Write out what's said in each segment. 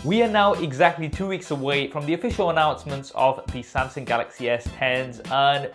We are now exactly 2 weeks away from the official announcements of the Samsung Galaxy S10s, and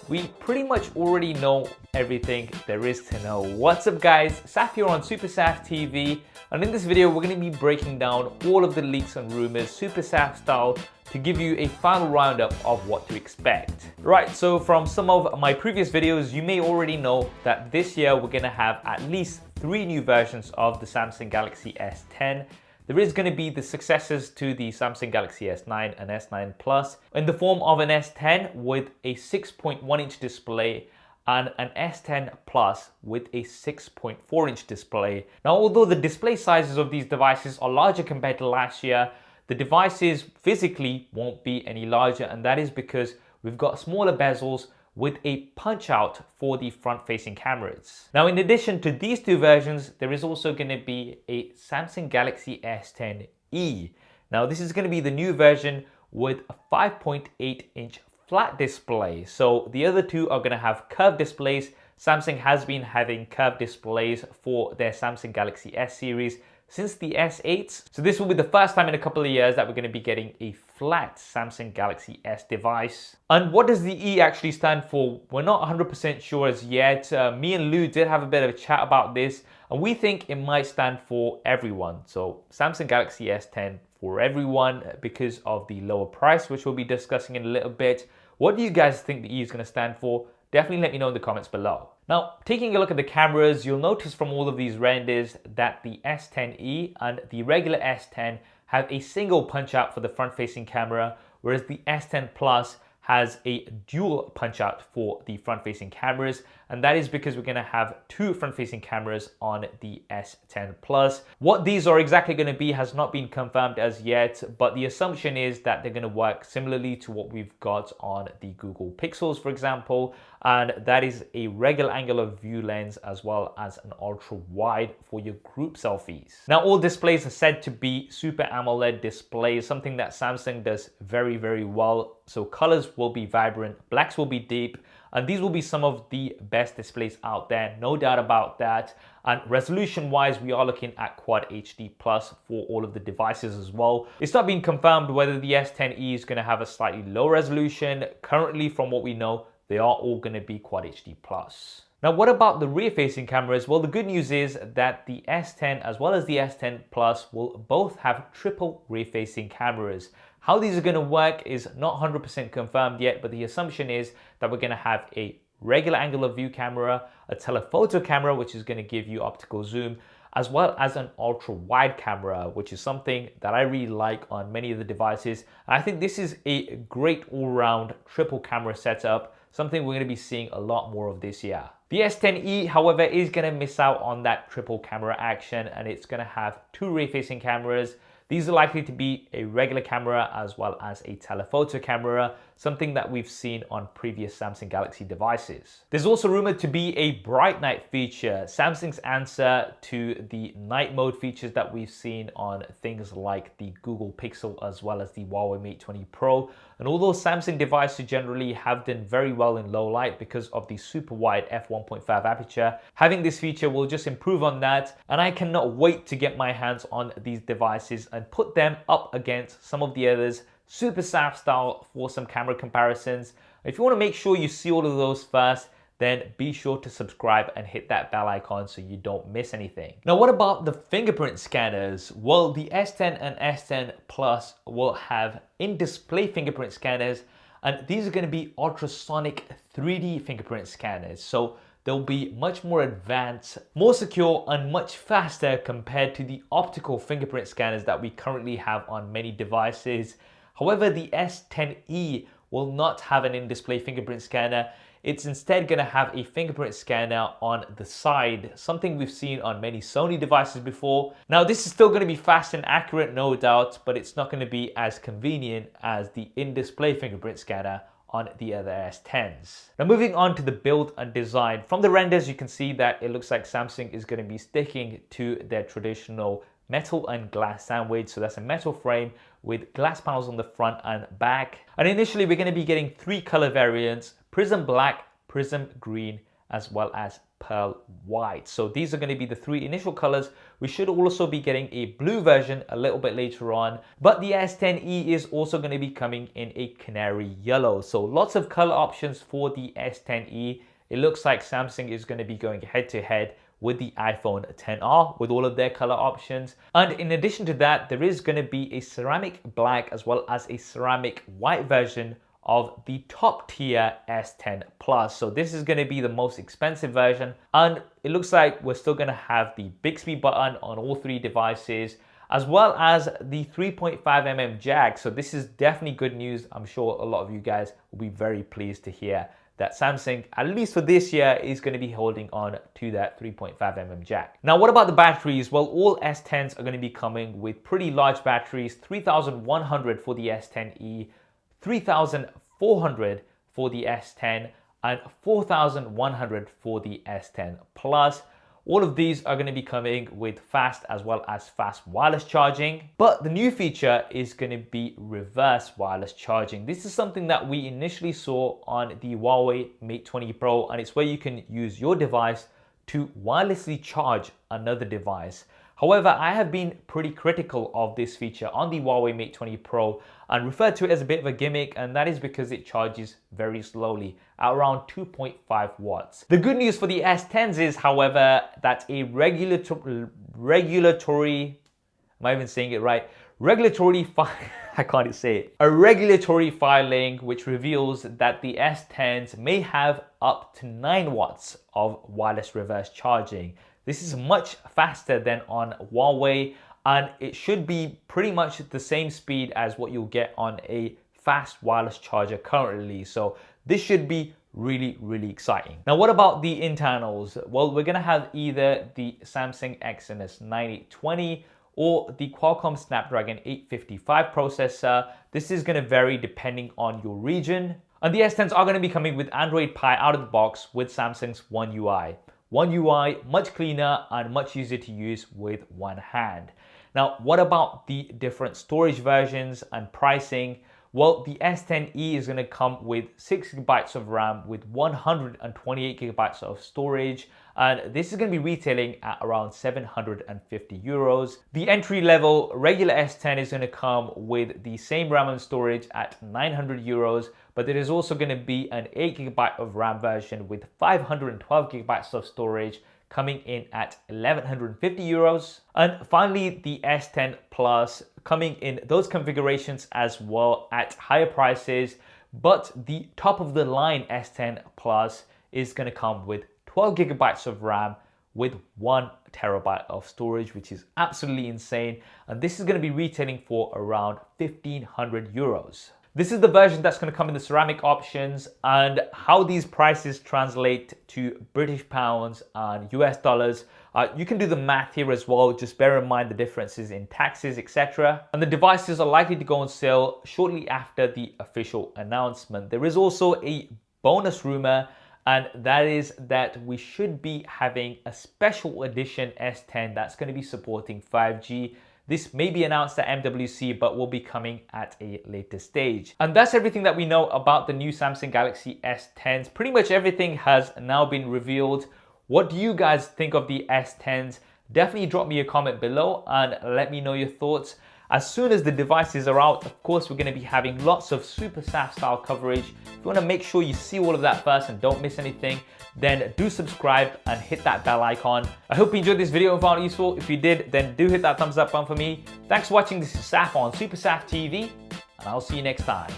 we pretty much already know everything there is to know. What's up guys, Saf here on Super Saf TV, and in this video we're going to be breaking down all of the leaks and rumors Super Saf style to give you a final roundup of what to expect. Right, so from some of my previous videos you may already know that this year we're going to have at least 3 new versions of the Samsung Galaxy S10. There is going to be the successors to the Samsung Galaxy S9 and S9 Plus in the form of an S10 with a 6.1-inch display and an S10 Plus with a 6.4-inch display. Now, although the display sizes of these devices are larger compared to last year, the devices physically won't be any larger, and that is because we've got smaller bezels with a punch out for the front-facing cameras. Now, in addition to these 2 versions, there is also going to be a Samsung Galaxy S10e. Now, this is going to be the new version with a 5.8-inch flat display. So the other 2 are going to have curved displays. Samsung has been having curved displays for their Samsung Galaxy S series since the S8s. So this will be the first time in a couple of years that we're going to be getting a flat Samsung Galaxy S device. And what does the E actually stand for? We're not 100% sure as yet. Me and Lou did have a bit of a chat about this, and we think it might stand for everyone. So Samsung Galaxy S10 for everyone because of the lower price, which we'll be discussing in a little bit. What do you guys think the E is going to stand for? Definitely let me know in the comments below. Now, taking a look at the cameras, you'll notice from all of these renders that the S10e and the regular S10 have a single punch out for the front-facing camera, whereas the S10 Plus has a dual punch out for the front-facing cameras, and that is because we're going to have 2 front-facing cameras on the S10 Plus. What these are exactly going to be has not been confirmed as yet, but the assumption is that they're going to work similarly to what we've got on the Google Pixels, for example, and that is a regular angular view lens as well as an ultra wide for your group selfies. Now, all displays are said to be Super AMOLED displays, something that Samsung does very, very well. So colors will be vibrant, blacks will be deep, and these will be some of the best displays out there, no doubt about that. And resolution wise, we are looking at Quad HD Plus for all of the devices as well. It's not been confirmed whether the S10e is going to have a slightly low resolution. Currently, from what we know, they are all going to be Quad HD Plus. Now, what about the rear-facing cameras? Well, the good news is that the S10 as well as the S10 Plus will both have triple rear-facing cameras. How these are going to work is not 100% confirmed yet, but the assumption is that we're going to have a regular angular view camera, a telephoto camera, which is going to give you optical zoom, as well as an ultra wide camera, which is something that I really like on many of the devices. I think this is a great all-round triple camera setup, something we're going to be seeing a lot more of this year. The S10e, however, is going to miss out on that triple camera action, and it's going to have 2 rear-facing cameras. These are likely to be a regular camera as well as a telephoto camera, something that we've seen on previous Samsung Galaxy devices. There's also rumored to be a bright night feature, Samsung's answer to the night mode features that we've seen on things like the Google Pixel as well as the Huawei Mate 20 Pro. And although Samsung devices generally have done very well in low light because of the super wide f1.5 aperture, having this feature will just improve on that, and I cannot wait to get my hands on these devices and put them up against some of the others, Super Saf style, for some camera comparisons. If you want to make sure you see all of those first, then be sure to subscribe and hit that bell icon so you don't miss anything. Now, what about the fingerprint scanners? Well, the S10 and S10 Plus will have in-display fingerprint scanners, and these are going to be ultrasonic 3D fingerprint scanners. So they'll be much more advanced, more secure, and much faster compared to the optical fingerprint scanners that we currently have on many devices. However, the S10e will not have an in-display fingerprint scanner. It's instead going to have a fingerprint scanner on the side, something we've seen on many Sony devices before. Now, this is still going to be fast and accurate, no doubt, but it's not going to be as convenient as the in-display fingerprint scanner on the other S10s. Now, moving on to the build and design. From the renders, you can see that it looks like Samsung is going to be sticking to their traditional metal and glass sandwich. So that's a metal frame with glass panels on the front and back. And initially, we're going to be getting 3 color variants: Prism Black, Prism Green, as well as pearl white. So these are going to be the three initial colors. We should also be getting a blue version a little bit later on, but the S10e is also going to be coming in a canary yellow. So lots of color options for the S10e. It looks like Samsung is going to be going head to head with the iPhone XR with all of their color options. And in addition to that, there is going to be a ceramic black as well as a ceramic white version of the top tier S10 Plus. So this is going to be the most expensive version, and it looks like we're still going to have the Bixby button on all three devices, as well as the 3.5mm jack. So this is definitely good news. I'm sure a lot of you guys will be very pleased to hear that Samsung, at least for this year, is going to be holding on to that 3.5mm jack. Now, what about the batteries? Well, all S10s are going to be coming with pretty large batteries, 3100 for the S10e, 3400 for the S10, and 4100 for the S10 Plus. All of these are going to be coming with fast as well as fast wireless charging, but the new feature is going to be reverse wireless charging. This is something that we initially saw on the Huawei Mate 20 Pro, and it's where you can use your device to wirelessly charge another device. However, I have been pretty critical of this feature on the Huawei Mate 20 Pro and referred to it as a bit of a gimmick, and that is because it charges very slowly at around 2.5 watts. The good news for the S10s is, however, that a regulatory, am I even saying it right? I can't even say it. A regulatory filing which reveals that the S10s may have up to 9 watts of wireless reverse charging. This is much faster than on Huawei, and it should be pretty much the same speed as what you'll get on a fast wireless charger currently. So this should be really, really exciting. Now, what about the internals? Well, we're gonna have either the Samsung Exynos 9820 or the Qualcomm Snapdragon 855 processor. This is gonna vary depending on your region. And the S10s are gonna be coming with Android Pie out of the box with Samsung's One UI. One UI, much cleaner and much easier to use with one hand. Now, what about the different storage versions and pricing? Well, the S10e is going to come with 6 GB of RAM with 128 GB of storage, and this is going to be retailing at around 750 euros. The entry level regular S10 is going to come with the same RAM and storage at 900 euros, but there is also going to be an 8 GB of RAM version with 512 GB of storage coming in at 1150 euros. And finally, the S10 Plus coming in those configurations as well at higher prices, but the top of the line S10 Plus is going to come with 12 GB of RAM with 1 TB of storage, which is absolutely insane. And this is going to be retailing for around 1500 euros. This is the version that's going to come in the ceramic options, and how these prices translate to British pounds and US dollars. You can do the math here as well. Just bear in mind the differences in taxes, etc. And the devices are likely to go on sale shortly after the official announcement. There is also a bonus rumor, and that is that we should be having a special edition S10 that's going to be supporting 5G. This may be announced at MWC, but will be coming at a later stage. And that's everything that we know about the new Samsung Galaxy S10s. Pretty much everything has now been revealed. What do you guys think of the S10s? Definitely drop me a comment below and let me know your thoughts. As soon as the devices are out, of course, we're going to be having lots of Super SAF style coverage. If you want to make sure you see all of that first and don't miss anything, then do subscribe and hit that bell icon. I hope you enjoyed this video and found it useful. If you did, then do hit that thumbs up button for me. Thanks for watching. This is Saf on Super Saf TV, and I'll see you next time.